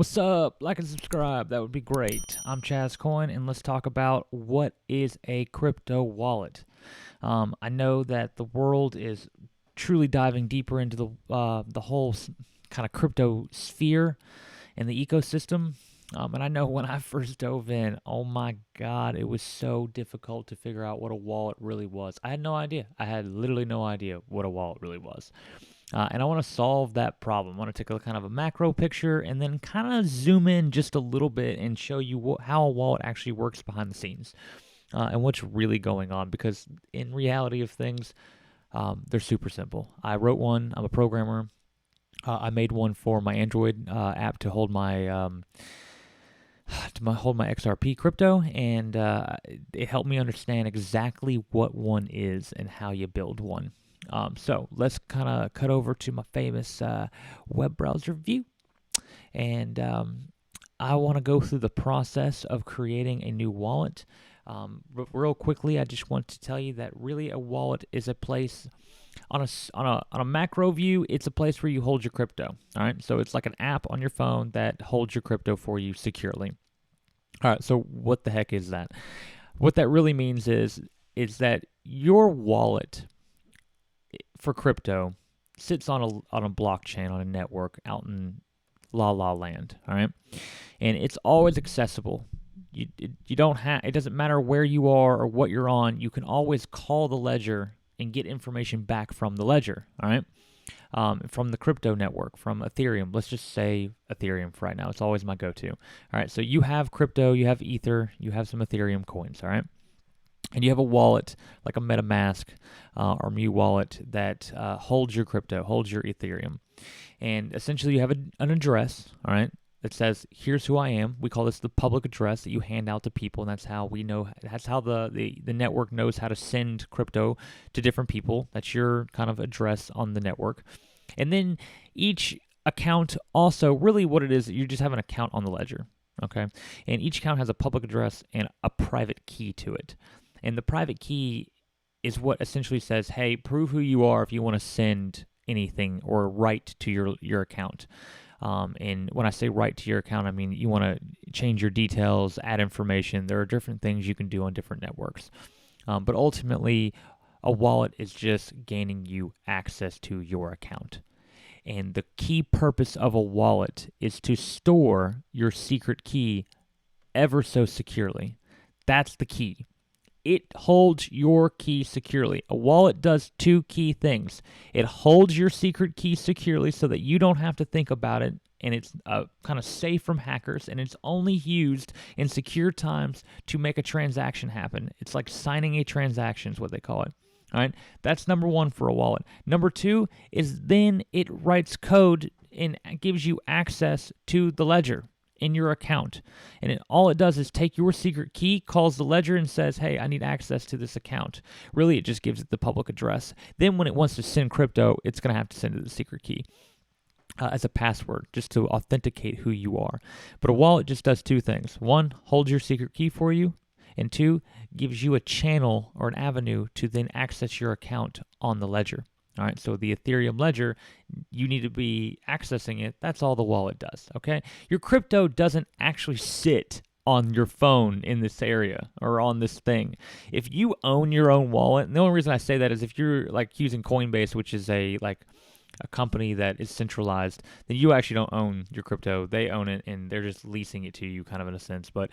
What's up? Like and subscribe. That would be great. I'm ChazzCoin, and let's talk about what is a crypto wallet. I know that the world is truly diving deeper into the whole kind of crypto sphere and the ecosystem. And I know when I first dove in, oh my God, it was so difficult to figure out what a wallet really was. I had no idea. I had literally no idea what a wallet really was. And I want to solve that problem. I want to take a kind of a macro picture and then kind of zoom in just a little bit and show you how a wallet actually works behind the scenes and what's really going on. Because in reality of things, they're super simple. I wrote one. I'm a programmer. I made one for my Android app to hold my XRP crypto, and it helped me understand exactly what one is and how you build one. So let's kind of cut over to my famous web browser view, and I want to go through the process of creating a new wallet. But real quickly, I just want to tell you that really a wallet is a place on a macro view. It's a place where you hold your crypto. All right, so it's like an app on your phone that holds your crypto for you securely. All right, so what the heck is that? What that really means is that your wallet for crypto sits on a blockchain, on a network out in La La Land, all right? And it's always accessible. You don't have, it doesn't matter where you are or what you're on, you can always call the ledger and get information back from the ledger, all right? From the crypto network, from Ethereum. Let's just say Ethereum for right now. It's always my go-to. All right, so you have crypto, you have Ether, you have some Ethereum coins, all right? And you have a wallet like a MetaMask or Mu wallet that holds your crypto, holds your Ethereum. And essentially you have an address, all right, that says, here's who I am. We call this the public address that you hand out to people, and that's how we know, that's how the network knows how to send crypto to different people. That's your kind of address on the network. And then each account also, really what it is, you just have an account on the ledger, okay? And each account has a public address and a private key to it. And the private key is what essentially says, hey, prove who you are if you want to send anything or write to your account. And when I say write to your account, I mean you want to change your details, add information. There are different things you can do on different networks. But ultimately, a wallet is just gaining you access to your account. And the key purpose of a wallet is to store your secret key ever so securely. That's the key. It holds your key securely. A wallet does two key things. It holds your secret key securely so that you don't have to think about it, and it's kind of safe from hackers, and it's only used in secure times to make a transaction happen. It's like signing a transaction is what they call it. All right, that's number one for a wallet. Number two is then it writes code and gives you access to the ledger in your account. And all it does is take your secret key, calls the ledger, and says, hey, I need access to this account. Really, it just gives it the public address. Then when it wants to send crypto, it's going to have to send it the secret key as a password, just to authenticate who you are. But a wallet just does two things. One, holds your secret key for you. And two, gives you a channel or an avenue to then access your account on the ledger. All right, so the Ethereum ledger, you need to be accessing it. That's all the wallet does, okay? Your crypto doesn't actually sit on your phone in this area or on this thing. If you own your own wallet, and the only reason I say that is if you're like using Coinbase, which is a company that is centralized, then you actually don't own your crypto. They own it, and they're just leasing it to you kind of in a sense. But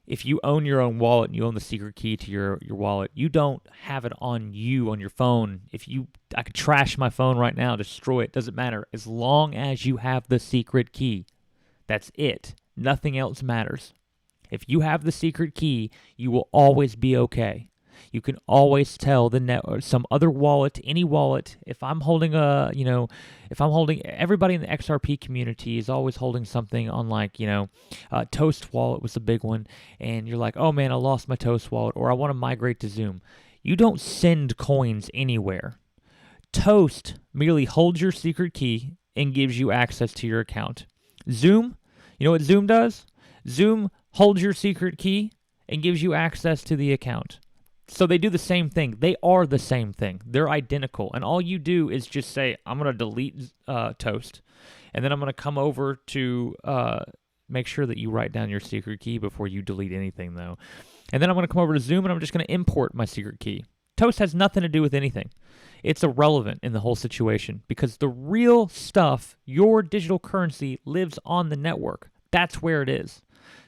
if you own your own wallet and you own the secret key to your wallet, you don't have it on you on your phone. I could trash my phone right now, destroy it, doesn't matter. As long as you have the secret key, that's it. Nothing else matters. If you have the secret key, you will always be okay. You can always tell the net or some other wallet, any wallet. If I'm holding everybody in the XRP community is always holding something on Toast wallet was a big one, and you're like, oh man, I lost my Toast wallet, or I want to migrate to Zoom. You don't send coins anywhere. Toast merely holds your secret key and gives you access to your account. Zoom, you know what Zoom does? Zoom holds your secret key and gives you access to the account. So they do the same thing. They are the same thing. They're identical. And all you do is just say, I'm going to delete Toast. And then I'm going to come over to make sure that you write down your secret key before you delete anything, though. And then I'm going to come over to Zoom, and I'm just going to import my secret key. Toast has nothing to do with anything. It's irrelevant in the whole situation because the real stuff, your digital currency, lives on the network. That's where it is.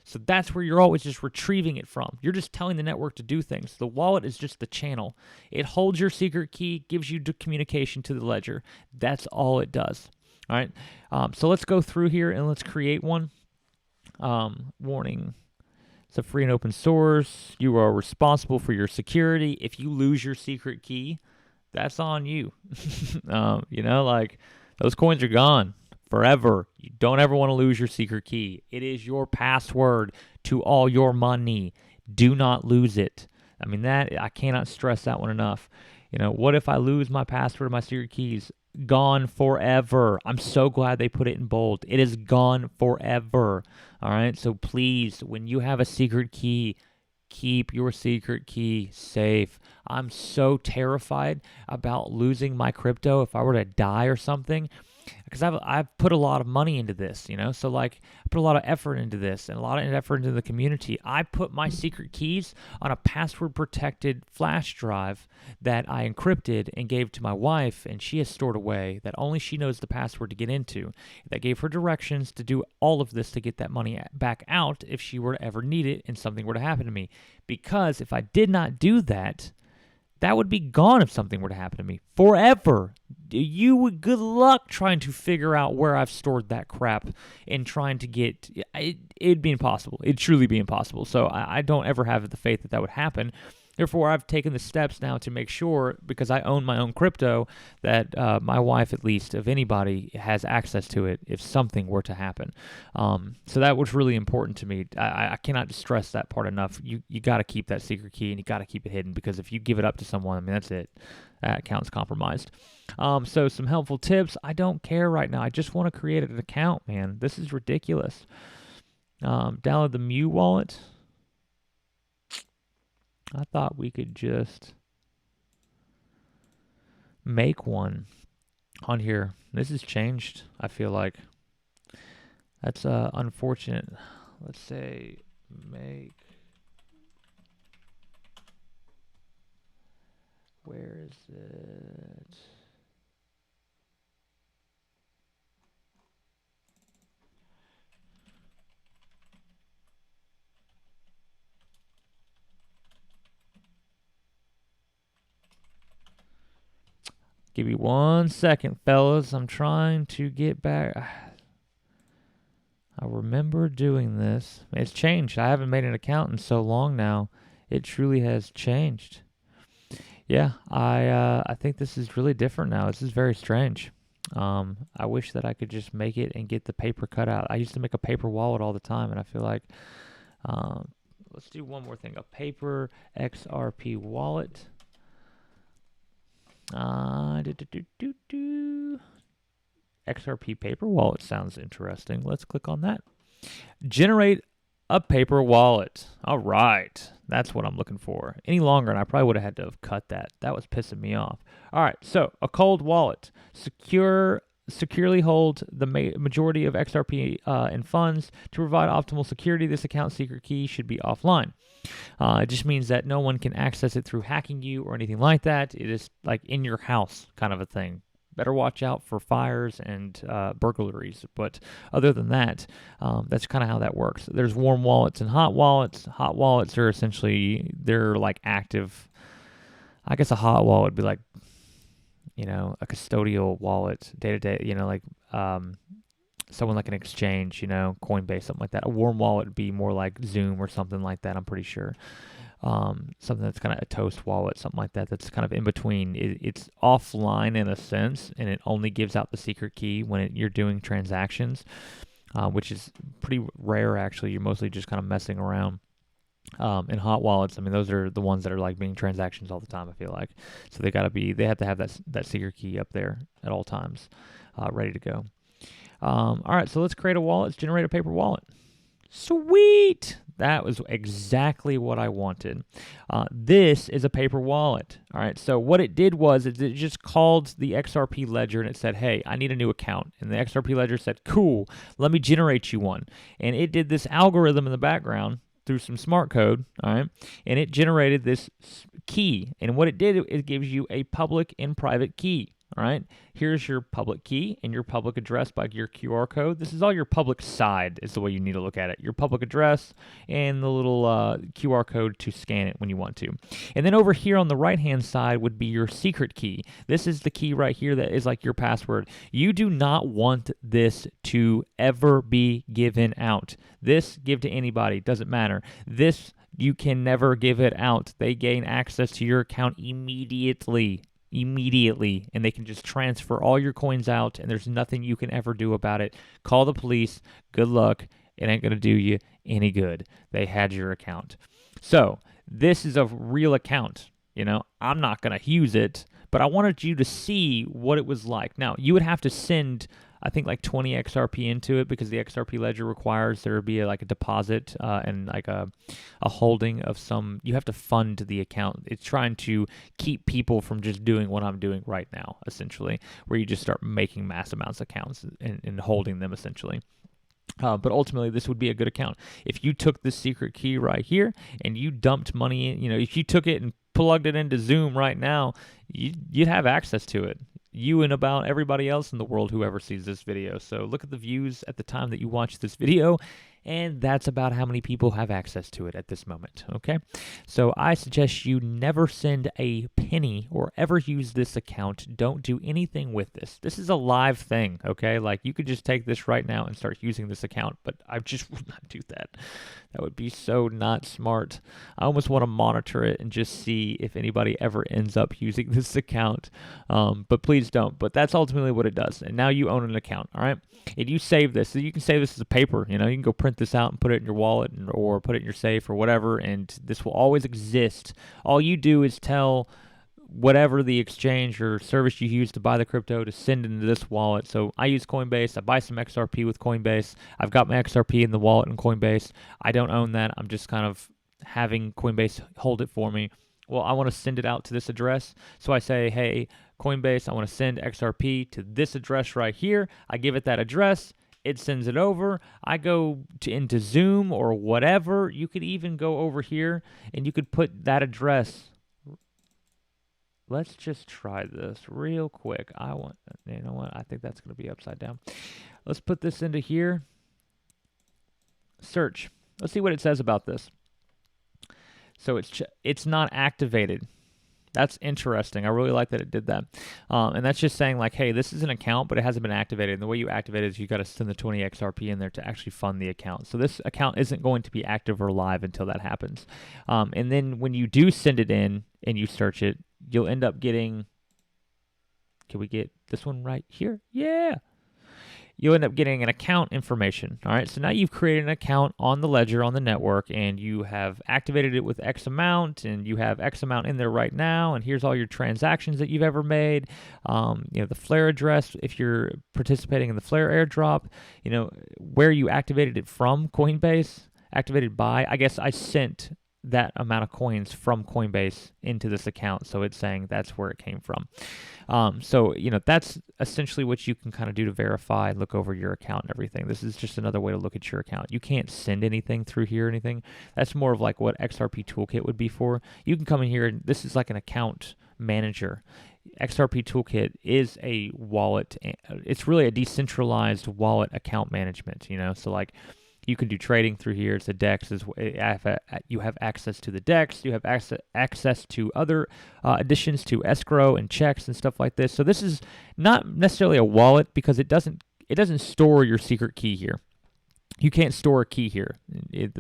So that's where you're always just retrieving it from. You're just telling the network to do things. The wallet is just the channel. It holds your secret key, gives you communication to the ledger. That's all it does. All right. So let's go through here and let's create one. Warning. It's a free and open source. You are responsible for your security. If you lose your secret key, that's on you. Like those coins are gone forever. You don't ever want to lose your secret key. It is your password to all your money. Do not lose it. I mean, I cannot stress that one enough. What if I lose my password, my secret keys? Gone forever. I'm so glad they put it in bold. It is gone forever. All right. So please, when you have a secret key, keep your secret key safe. I'm so terrified about losing my crypto if I were to die or something, because I've put a lot of money into this, so like I put a lot of effort into this and a lot of effort into the community. I put my secret keys on a password protected flash drive that I encrypted and gave to my wife, and she has stored away that only she knows the password to get into. That gave her directions to do all of this to get that money back out if she were to ever need it and something were to happen to me. Because if I did not do that, that would be gone if something were to happen to me forever. Good luck trying to figure out where I've stored that crap and trying to get it'd be impossible. It'd truly be impossible. So I don't ever have the faith that would happen. Therefore, I've taken the steps now to make sure, because I own my own crypto, that my wife, at least, if anybody, has access to it if something were to happen. So that was really important to me. I cannot stress that part enough. You got to keep that secret key, and you got to keep it hidden, because if you give it up to someone, I mean, that's it. That account's compromised. So some helpful tips. I don't care right now. I just want to create an account, man. This is ridiculous. Download the Mew wallet. I thought we could just make one on here. This has changed, I feel like. That's unfortunate. Let's say make. Where is it? Give me 1 second, fellas. I'm trying to get back. I remember doing this. It's changed. I haven't made an account in so long now. It truly has changed. Yeah, I think this is really different now. This is very strange. I wish that I could just make it and get the paper cut out. I used to make a paper wallet all the time, and I feel like let's do one more thing. A paper XRP wallet. XRP paper wallet sounds interesting. Let's click on that. Generate a paper wallet. All right. That's what I'm looking for. Any longer, and I probably would have had to have cut that. That was pissing me off. All right. So a cold wallet. Securely hold the majority of XRP in funds. To provide optimal security, this account secret key should be offline. It just means that no one can access it through hacking you or anything like that. It is like in your house kind of a thing. Better watch out for fires and burglaries. But other than that, that's kind of how that works. There's warm wallets and hot wallets. Hot wallets are essentially, they're like active. I guess a hot wallet would be like, a custodial wallet, day-to-day, like someone like an exchange, Coinbase, something like that. A warm wallet would be more like Zoom or something like that, I'm pretty sure. Something that's kind of a toast wallet, something like that, that's kind of in between. It's offline in a sense, and it only gives out the secret key when you're doing transactions, which is pretty rare, actually. You're mostly just kind of messing around. And hot wallets, I mean, those are the ones that are like being transactions all the time, I feel like. So they have to have that secret key up there at all times, ready to go. All right, so let's create a wallet. Let's generate a paper wallet. Sweet. That was exactly what I wanted. This is a paper wallet. All right. So what it did was it just called the XRP ledger and it said, hey, I need a new account. And the XRP ledger said, cool, let me generate you one. And it did this algorithm in the background through some smart code. All right. And it generated this key. And what it did, it gives you a public and private key. All right, here's your public key and your public address by your QR code. This is all your public side is the way you need to look at it. Your public address and the little QR code to scan it when you want to. And then over here on the right-hand side would be your secret key. This is the key right here that is like your password. You do not want this to ever be given out. This, give to anybody, doesn't matter. This, you can never give it out. They gain access to your account immediately, and they can just transfer all your coins out, and there's nothing you can ever do about it. Call the police. Good luck. It ain't going to do you any good. They had your account. So this is a real account. You know, I'm not going to use it, but I wanted you to see what it was like. Now, you would have to send, I think, like 20 XRP into it because the XRP ledger requires there be like a deposit and like a holding of some. You have to fund the account. It's trying to keep people from just doing what I'm doing right now, essentially, where you just start making mass amounts of accounts and holding them, essentially. But ultimately, this would be a good account. If you took this secret key right here and you dumped money in, you know, if you took it and plugged it into Zoom right now, you'd have access to it. You and about everybody else in the world, whoever sees this video. So look at the views at the time that you watch this video, and that's about how many people have access to it at this moment, okay? So I suggest you never send a penny or ever use this account. Don't do anything with this. This is a live thing, okay? Like, you could just take this right now and start using this account, but I just would not do that. That would be so not smart. I almost want to monitor it and just see if anybody ever ends up using this account, but please don't. But that's ultimately what it does, and now you own an account, all right? And you save this. So you can save this as a paper. You know, you can go print this out and put it in your wallet or put it in your safe or whatever, and this will always exist. All you do is tell whatever the exchange or service you use to buy the crypto to send into this wallet. So I use Coinbase. I buy some XRP with Coinbase. I've got my XRP in the wallet in Coinbase. I don't own that. I'm just kind of having Coinbase hold it for me. Well, I want to send it out to this address. So I say, hey, Coinbase, I want to send XRP to this address right here. I give it that address. It sends it over. I go into Zoom or whatever. You could even go over here and you could put that address. Let's just try this real quick. You know what? I think that's going to be upside down. Let's put this into here. Search. Let's see what it says about this. So it's not activated. That's interesting. I really like that it did that. And that's just saying like, hey, this is an account, but it hasn't been activated. And the way you activate it is you got to send the 20 XRP in there to actually fund the account. So this account isn't going to be active or live until that happens. And then when you do send it in and you search it, you'll end up getting, can we get this one right here? Yeah. You'll end up getting an account information. All right, so now you've created an account on the ledger on the network, and you have activated it with X amount, and you have X amount in there right now, and here's all your transactions that you've ever made. You know, the Flare address, if you're participating in the Flare airdrop, you know, where you activated it from, Coinbase, activated by, I guess I sent that amount of coins from Coinbase into this account, so it's saying that's where it came from. So, you know, that's essentially what you can kind of do to verify and look over your account and everything. This is just another way to look at your account. You can't send anything through here or anything. That's more of like what XRP Toolkit would be for. You can come in here, and this is like an account manager. XRP Toolkit is a wallet. It's really a decentralized wallet account management, you know, so like, you can do trading through here. It's a DEX. You have access to the DEX. You have access to other additions to escrow and checks and stuff like this. So this is not necessarily a wallet because it doesn't store your secret key here. You can't store a key here,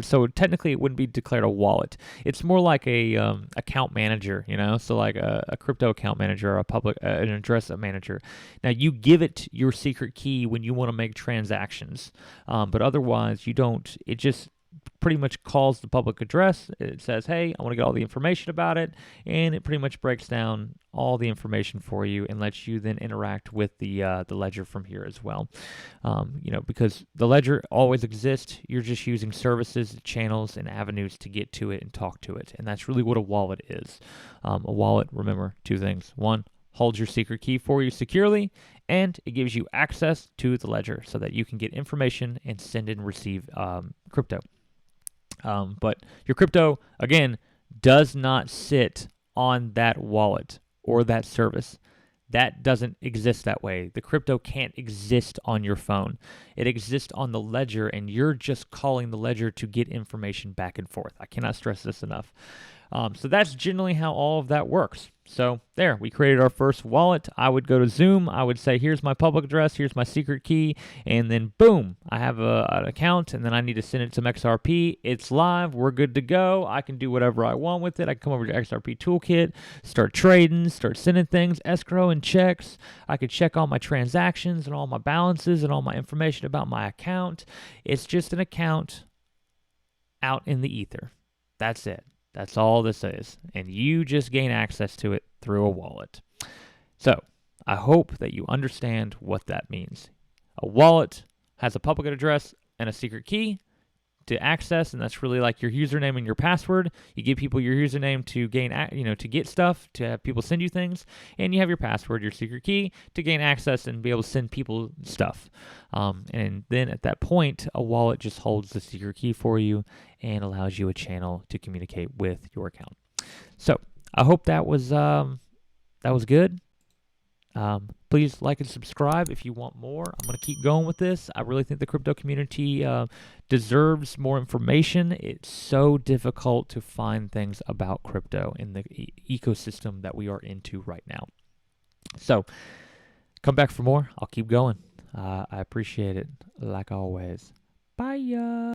so technically it wouldn't be declared a wallet. It's more like a account manager, you know, so like a crypto account manager or an address manager. Now you give it your secret key when you want to make transactions, but otherwise you don't. It just pretty much calls the public address. It says, hey, I want to get all the information about it, and it pretty much breaks down all the information for you and lets you then interact with the ledger from here as well. Because the ledger always exists, you're just using services, channels, and avenues to get to it and talk to it, and that's really what a wallet is. A wallet, remember, two things. One, holds your secret key for you securely, and it gives you access to the ledger so that you can get information and send and receive crypto. But your crypto, again, does not sit on that wallet or that service. That doesn't exist that way. The crypto can't exist on your phone. It exists on the ledger, and you're just calling the ledger to get information back and forth. I cannot stress this enough. So that's generally how all of that works. So there, we created our first wallet. I would go to Zoom. I would say, here's my public address, here's my secret key, and then boom, I have an account, and then I need to send it to XRP. It's live. We're good to go. I can do whatever I want with it. I can come over to XRP Toolkit, start trading, start sending things, escrow and checks. I could check all my transactions and all my balances and all my information about my account. It's just an account out in the ether. That's it. That's all this is, and you just gain access to it through a wallet. So I hope that you understand what that means. A wallet has a public address and a secret key to access, and that's really like your username and your password. You give people your username to gain, to get stuff, to have people send you things, and you have your password, your secret key, to gain access and be able to send people stuff. And then at that point, a wallet just holds the secret key for you and allows you a channel to communicate with your account. So I hope that was good. Please like and subscribe if you want more. I'm going to keep going with this. I really think the crypto community deserves more information. It's so difficult to find things about crypto in the ecosystem that we are into right now. So come back for more. I'll keep going. I appreciate it, like always. Bye.